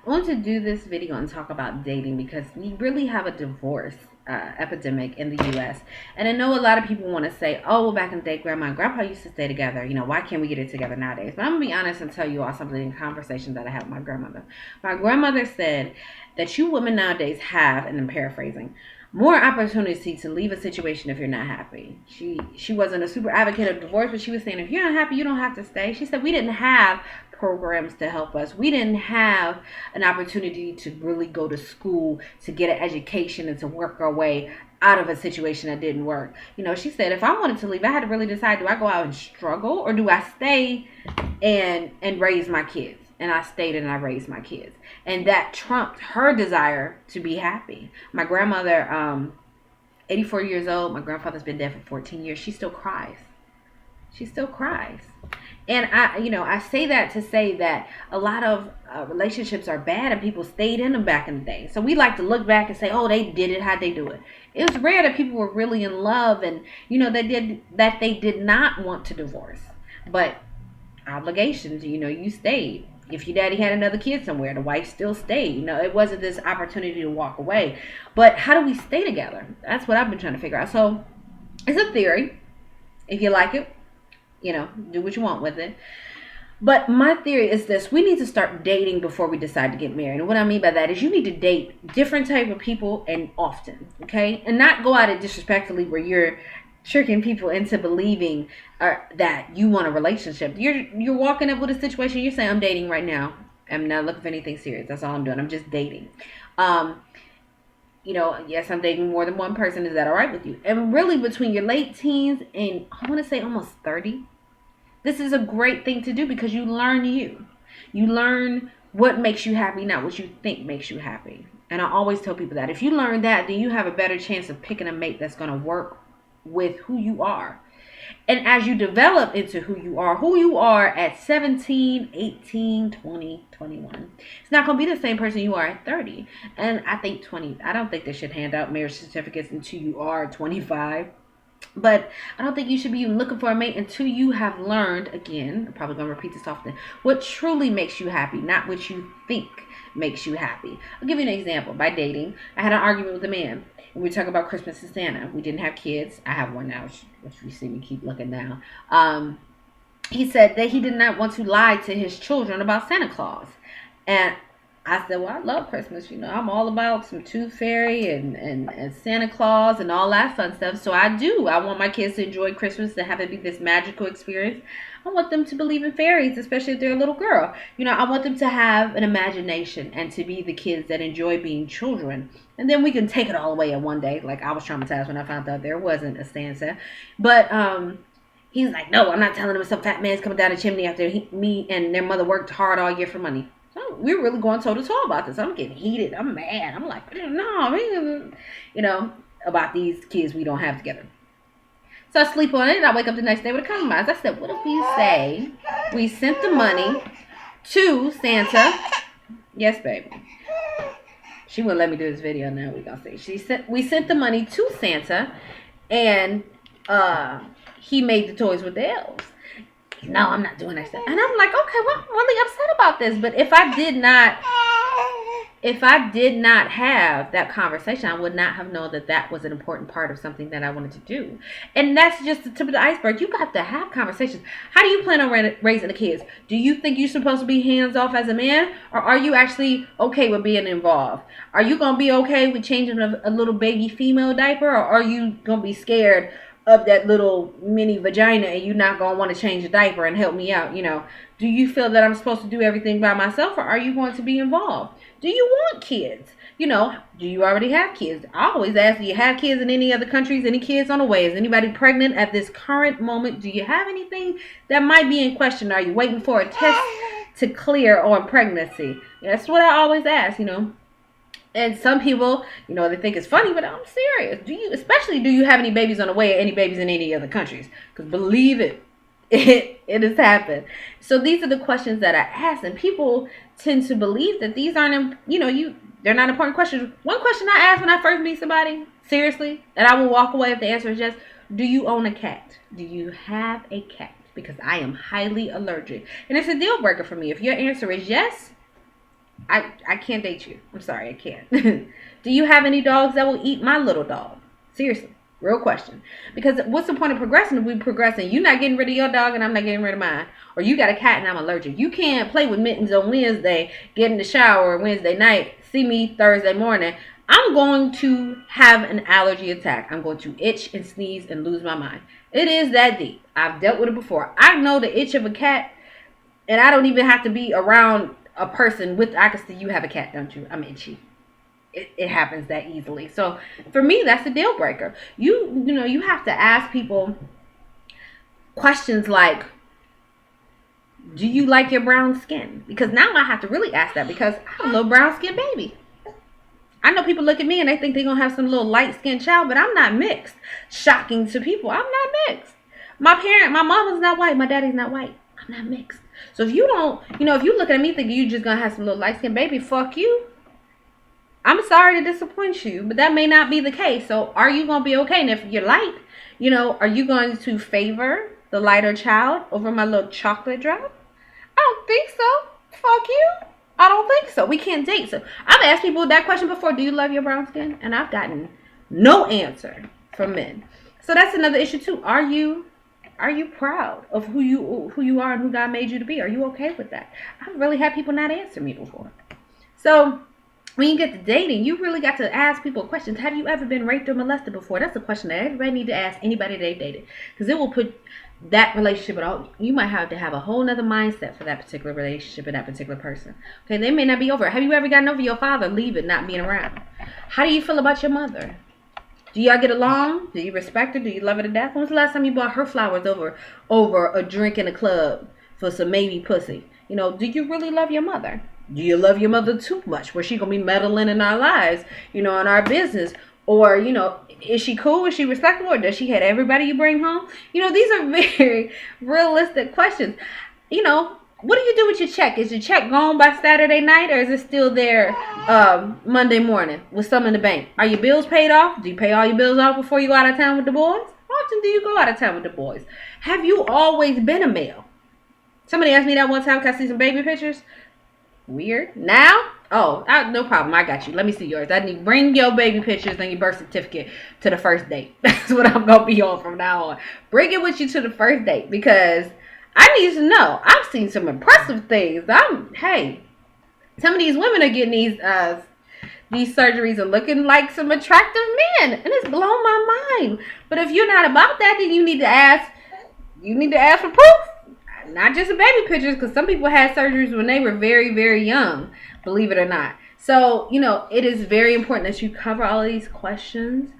I want to do this video and talk about dating because we really have a divorce epidemic in the U.S. And I know a lot of people want to say, oh, well, back in the day, grandma and grandpa used to stay together. You know, why can't we get it together nowadays? But I'm going to be honest and tell you all something in conversation that I had with my grandmother. My grandmother said that you women nowadays have, and I'm paraphrasing, more opportunity to leave a situation if you're not happy. She wasn't a super advocate of divorce, but she was saying if you're not happy, you don't have to stay. She said we didn't have programs to help us. We didn't have an opportunity to really go to school to get an education and to work our way out of a situation that didn't work. You know, she said if I wanted to leave, I had to really decide, do I go out and struggle or do I stay and raise my kids? And I stayed and I raised my kids. And that trumped her desire to be happy. My grandmother, 84 years old, my grandfather's been dead for 14 years. She still cries. She still cries. And I say that to say that a lot of relationships are bad and people stayed in them back in the day. So we like to look back and say, oh, they did it, how'd they do it? It was rare that people were really in love and, they did not want to divorce. But obligations, you stayed. If your daddy had another kid somewhere, the wife still stayed. It wasn't this opportunity to walk away. But how do we stay together? That's what I've been trying to figure out. So it's a theory. If you like it, do what you want with it. But my theory is this: we need to start dating before we decide to get married. And what I mean by that is you need to date different type of people and often, okay? And not go at it disrespectfully where you're tricking people into believing that you want a relationship. You're walking up with a situation. You're saying, I'm dating right now. I'm not looking for anything serious. That's all I'm doing. I'm just dating. Yes, I'm dating more than one person. Is that all right with you? And really, between your late teens and I want to say almost 30, this is a great thing to do because you learn you. You learn what makes you happy, not what you think makes you happy. And I always tell people that if you learn that, then you have a better chance of picking a mate that's going to work with who you are. And as you develop into who you are at 17, 18, 20, 21, it's not going to be the same person you are at 30. And I don't think they should hand out marriage certificates until you are 25. But I don't think you should be looking for a mate until you have learned, again, I'm probably going to repeat this often, what truly makes you happy, not what you think makes you happy. I'll give you an example. By dating, I had an argument with a man. We talk about Christmas and Santa. We didn't have kids. I have one now, which you see me keep looking down. He said that he did not want to lie to his children about Santa Claus. And I said, well, I love Christmas. I'm all about some Tooth Fairy and Santa Claus and all that fun stuff. So I do. I want my kids to enjoy Christmas, to have it be this magical experience. I want them to believe in fairies, especially if they're a little girl. I want them to have an imagination and to be the kids that enjoy being children. And then we can take it all away in one day. Like, I was traumatized when I found out there wasn't a Santa. But he's like, no, I'm not telling them some fat man's coming down the chimney after me and their mother worked hard all year for money. So we're really going toe to toe about this. I'm getting heated. I'm mad. I'm like, no, about these kids we don't have together. So I sleep on it and I wake up the next day with a compromise. I said, what if we say we sent the money to Santa? Yes, baby. She wouldn't let me do this video now. We're going to see. We sent the money to Santa and he made the toys with the elves. No, I'm not doing that stuff. And I'm like, okay, well, I'm really upset about this. But if I did not have that conversation, I would not have known that was an important part of something that I wanted to do. And that's just the tip of the iceberg. You got to have conversations. How do you plan on raising the kids? Do you think you're supposed to be hands off as a man? Or are you actually okay with being involved? Are you going to be okay with changing a little baby female diaper? Or are you going to be scared of that little mini vagina and you're not going to want to change the diaper and help me out? Do you feel that I'm supposed to do everything by myself, or are you going to be involved? Do you want kids? Do you already have kids? I always ask, do you have kids in any other countries? Any kids on the way? Is anybody pregnant at this current moment? Do you have anything that might be in question? Are you waiting for a test to clear on pregnancy? That's what I always ask, And some people, they think it's funny, but I'm serious. Do you have any babies on the way or any babies in any other countries? Because believe it, it has happened. So these are the questions that I ask, and people tend to believe that these aren't, they're not important questions. One question I ask when I first meet somebody, seriously, and I will walk away if the answer is yes, do you own a cat? Do you have a cat? Because I am highly allergic. And it's a deal breaker for me. If your answer is yes, I can't date you. I'm sorry, I can't. Do you have any dogs that will eat my little dog? Seriously, real question. Because what's the point of progressing if we progressing? You're not getting rid of your dog and I'm not getting rid of mine. Or you got a cat and I'm allergic. You can't play with mittens on Wednesday, get in the shower Wednesday night, see me Thursday morning. I'm going to have an allergy attack. I'm going to itch and sneeze and lose my mind. It is that deep. I've dealt with it before. I know the itch of a cat, and I don't even have to be around a person with. I can see you have a cat, don't you? I'm itchy. It happens that easily. So for me, that's a deal breaker. You have to ask people questions like, do you like your brown skin? Because now I have to really ask that, because I have a little brown skin baby. I know people look at me and they think they're going to have some little light-skinned child, but I'm not mixed. Shocking to people. I'm not mixed. My mama's not white. My daddy's not white. I'm not mixed. So if you don't, if you look at me thinking you're just going to have some little light-skinned baby, fuck you. I'm sorry to disappoint you, but that may not be the case. So are you going to be okay? And if you're light, are you going to favor the lighter child over my little chocolate drop? I don't think so. Fuck you. I don't think so. We can't date. So I've asked people that question before. Do you love your brown skin? And I've gotten no answer from men. So that's another issue too. Are you proud of who you are and who God made you to be? Are you okay with that? I've really had people not answer me before. So when you get to dating, you really got to ask people questions. Have you ever been raped or molested before? That's a question that everybody need to ask anybody they've dated, because it will put that relationship at all. You might have to have a whole nother mindset for that particular relationship and that particular person. Okay, they may not be over it. Have you ever gotten over your father leaving, not being around? How do you feel about your mother? Do y'all get along? Do you respect her? Do you love her to death? When was the last time you bought her flowers over a drink in a club for some maybe pussy? Do you really love your mother? Do you love your mother too much, where she gonna be meddling in our lives, in our business? Or, is she cool? Is she respectable? Or does she hit everybody you bring home? These are very realistic questions. What do you do with your check? Is your check gone by Saturday night, or is it still there Monday morning with some in the bank? Are your bills paid off? Do you pay all your bills off before you go out of town with the boys? How often do you go out of town with the boys? Have you always been a male? Somebody asked me that one time. Can I see some baby pictures? Weird. Now? Oh, no problem. I got you. Let me see yours. I need bring your baby pictures and your birth certificate to the first date. That's what I'm going to be on from now on. Bring it with you to the first date, because I need to know. I've seen some impressive things. Hey, some of these women are getting these surgeries and looking like some attractive men, and it's blown my mind. But if you're not about that, then you need to ask. You need to ask for proof. Not just the baby pictures, because some people had surgeries when they were very, very young, believe it or not. So, it is very important that you cover all of these questions.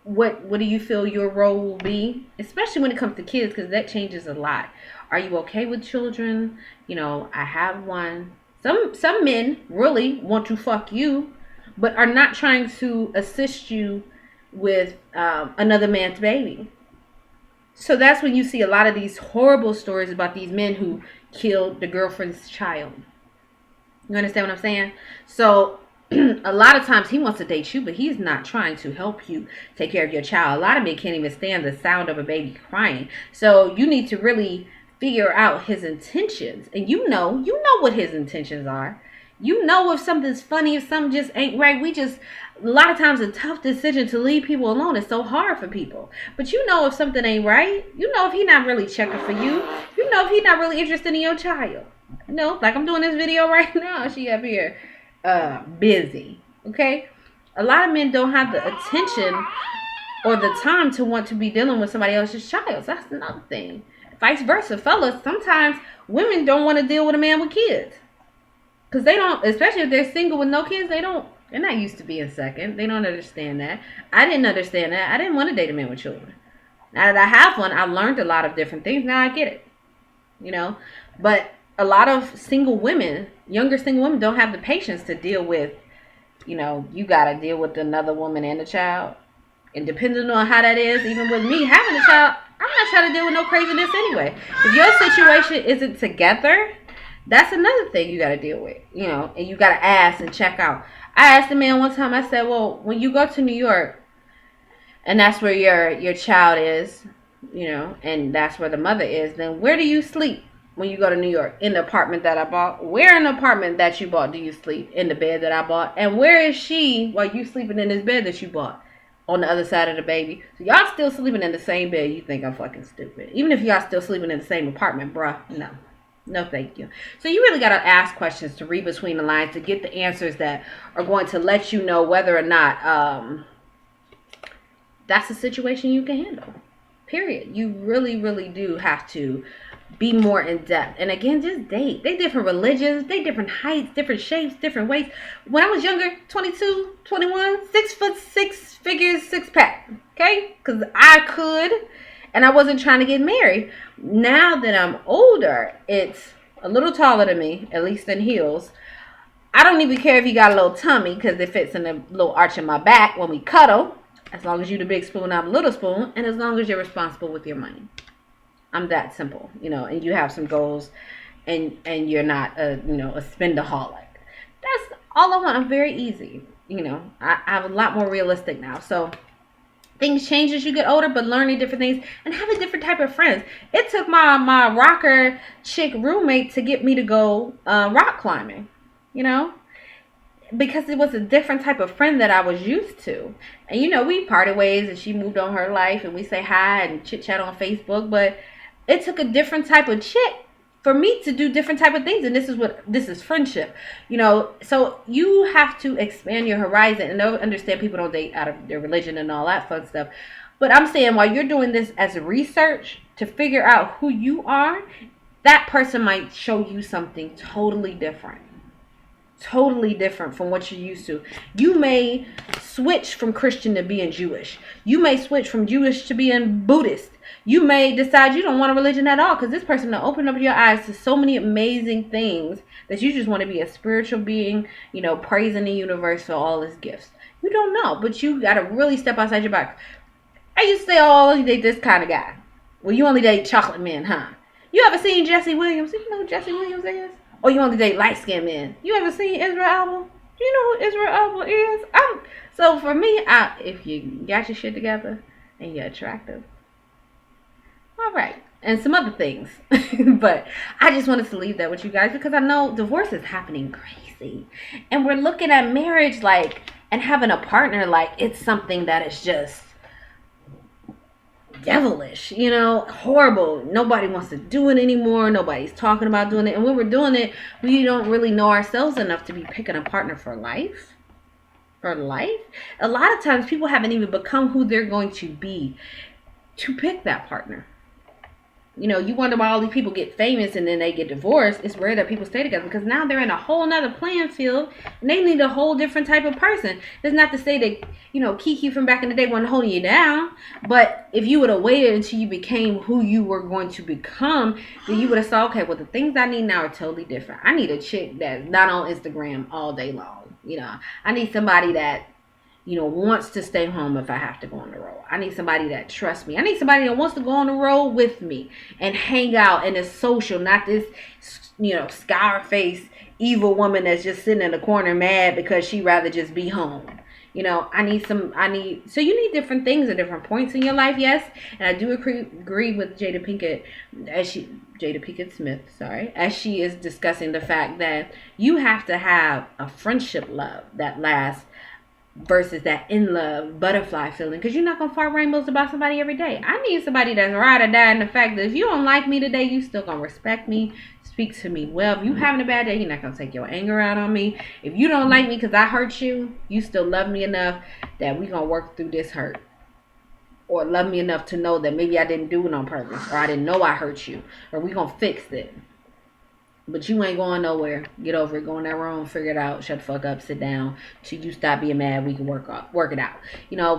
What do you feel your role will be, especially when it comes to kids, because that changes a lot. Are you okay with children? I have one. Some men really want to fuck you, but are not trying to assist you with another man's baby. So that's when you see a lot of these horrible stories about these men who killed the girlfriend's child. You understand what I'm saying? So a lot of times he wants to date you, but he's not trying to help you take care of your child. A lot of men can't even stand the sound of a baby crying. So you need to really figure out his intentions. And you know what his intentions are. If something's funny, if something just ain't right. A lot of times a tough decision to leave people alone is so hard for people. But if something ain't right. If he's not really checking for you. If he's not really interested in your child. Like I'm doing this video right now. She up here busy. Okay? A lot of men don't have the attention or the time to want to be dealing with somebody else's child. So that's another thing. Vice versa, fellas. Sometimes women don't want to deal with a man with kids. Because they don't, especially if they're single with no kids, they're not used to being second. They don't understand that. I didn't understand that. I didn't want to date a man with children. Now that I have one, I've learned a lot of different things. Now I get it. But a lot of single women, younger single women, don't have the patience to deal with, you got to deal with another woman and a child. And depending on how that is, even with me having a child, I'm not trying to deal with no craziness anyway. If your situation isn't together, that's another thing you got to deal with, and you got to ask and check out. I asked a man one time, I said, well, when you go to New York and that's where your child is, and that's where the mother is, then where do you sleep when you go to New York? In the apartment that I bought. Where in the apartment that you bought do you sleep? In the bed that I bought. And where is she while you sleeping in this bed that you bought? On the other side of the baby. So y'all still sleeping in the same bed. You think I'm fucking stupid. Even if y'all still sleeping in the same apartment, bruh. No. No, thank you. So you really got to ask questions to read between the lines to get the answers that are going to let you know whether or not that's a situation you can handle. Period. You really, really do have to be more in depth. And again, just date. They different religions, they different heights, different shapes, different weights. When I was younger, 22, 21, 6'6", 6 figures, 6-pack. Okay? Because I could, and I wasn't trying to get married. Now that I'm older, it's a little taller than me, at least in heels. I don't even care if you got a little tummy because it fits in a little arch in my back when we cuddle. As long as you're the big spoon, I'm the little spoon. And as long as you're responsible with your money. I'm that simple, and you have some goals and you're not a spendaholic. That's all I want. I'm very easy. I'm a lot more realistic now. So things change as you get older, but learning different things and having different type of friends. It took my rocker chick roommate to get me to go rock climbing, because it was a different type of friend that I was used to. And we parted ways and she moved on her life and we say hi and chit chat on Facebook, but it took a different type of chick for me to do different type of things. And this is friendship, so you have to expand your horizon. And I understand people don't date out of their religion and all that fun stuff. But I'm saying while you're doing this as research to figure out who you are, that person might show you something totally different from what you're used to. You may switch from Christian to being Jewish. You may switch from Jewish to being Buddhist. You may decide you don't want a religion at all because this person will open up your eyes to so many amazing things that you just want to be a spiritual being, praising the universe for all its gifts. You don't know, but you got to really step outside your box. I used to say, oh, you date this kind of guy. Well, you only date chocolate men, huh? You ever seen Jesse Williams? You know who Jesse Williams is? Or you only date light-skinned men. You ever seen Israel Album? Do you know who Israel Album is? So for me, if you got your shit together and you're attractive, all right. And some other things. But I just wanted to leave that with you guys because I know divorce is happening crazy. And we're looking at marriage and having a partner it's something that is just devilish, horrible. Nobody wants to do it anymore. Nobody's talking about doing it. And when we're doing it, we don't really know ourselves enough to be picking a partner for life. A lot of times people haven't even become who they're going to be to pick that partner. You wonder why all these people get famous and then they get divorced. It's rare that people stay together because now they're in a whole nother playing field and they need a whole different type of person. It's not to say that, Kiki from back in the day wasn't holding you down, but if you would have waited until you became who you were going to become, then you would have said, okay, well, the things I need now are totally different. I need a chick that's not on Instagram all day long. I need somebody that wants to stay home if I have to go on the road. I need somebody that trusts me. I need somebody that wants to go on the road with me and hang out and is social, not this, scar face evil woman that's just sitting in the corner mad because she'd rather just be home. So you need different things at different points in your life, yes. And I do agree with Jada Pinkett Smith, as she is discussing the fact that you have to have a friendship love that lasts versus that in love butterfly feeling, because you're not gonna fart rainbows about somebody every day. I need somebody that's ride or die in the fact that if you don't like me today, you still gonna respect me, speak to me well. If you having a bad day, you're not gonna take your anger out on me. If you don't like me because I hurt you, you still love me enough that we gonna work through this hurt, or love me enough to know that maybe I didn't do it on purpose, or I didn't know I hurt you, or we gonna fix it. But you ain't going nowhere. Get over it. Go in that room. Figure it out. Shut the fuck up. Sit down. Till you stop being mad. We can work it out.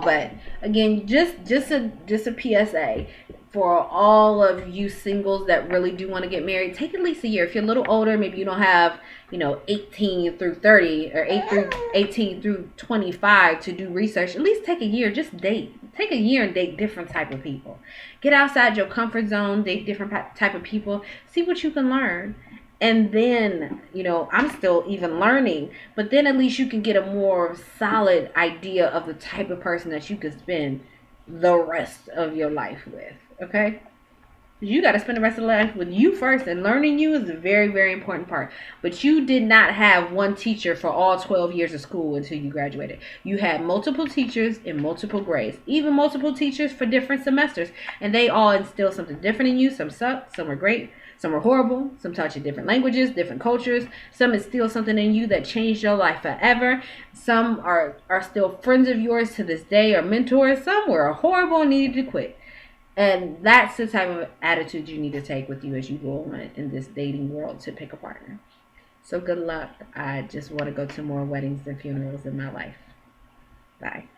But again, just a PSA for all of you singles that really do want to get married. Take at least a year. If you're a little older, maybe you don't have 18 through 30 or 18 through 25 to do research. At least take a year. Just date. Take a year and date different type of people. Get outside your comfort zone. Date different type of people. See what you can learn. And then, I'm still even learning, but then at least you can get a more solid idea of the type of person that you can spend the rest of your life with. Okay? You got to spend the rest of life with you first, and learning you is a very, very important part. But you did not have one teacher for all 12 years of school until you graduated. You had multiple teachers in multiple grades, even multiple teachers for different semesters, and they all instilled something different in you. Some sucked, some were great, some were horrible, some taught you different languages, different cultures. Some instilled something in you that changed your life forever. Some are still friends of yours to this day or mentors. Some were horrible and needed to quit. And that's the type of attitude you need to take with you as you go on in this dating world to pick a partner. So good luck. I just want to go to more weddings and funerals in my life. Bye.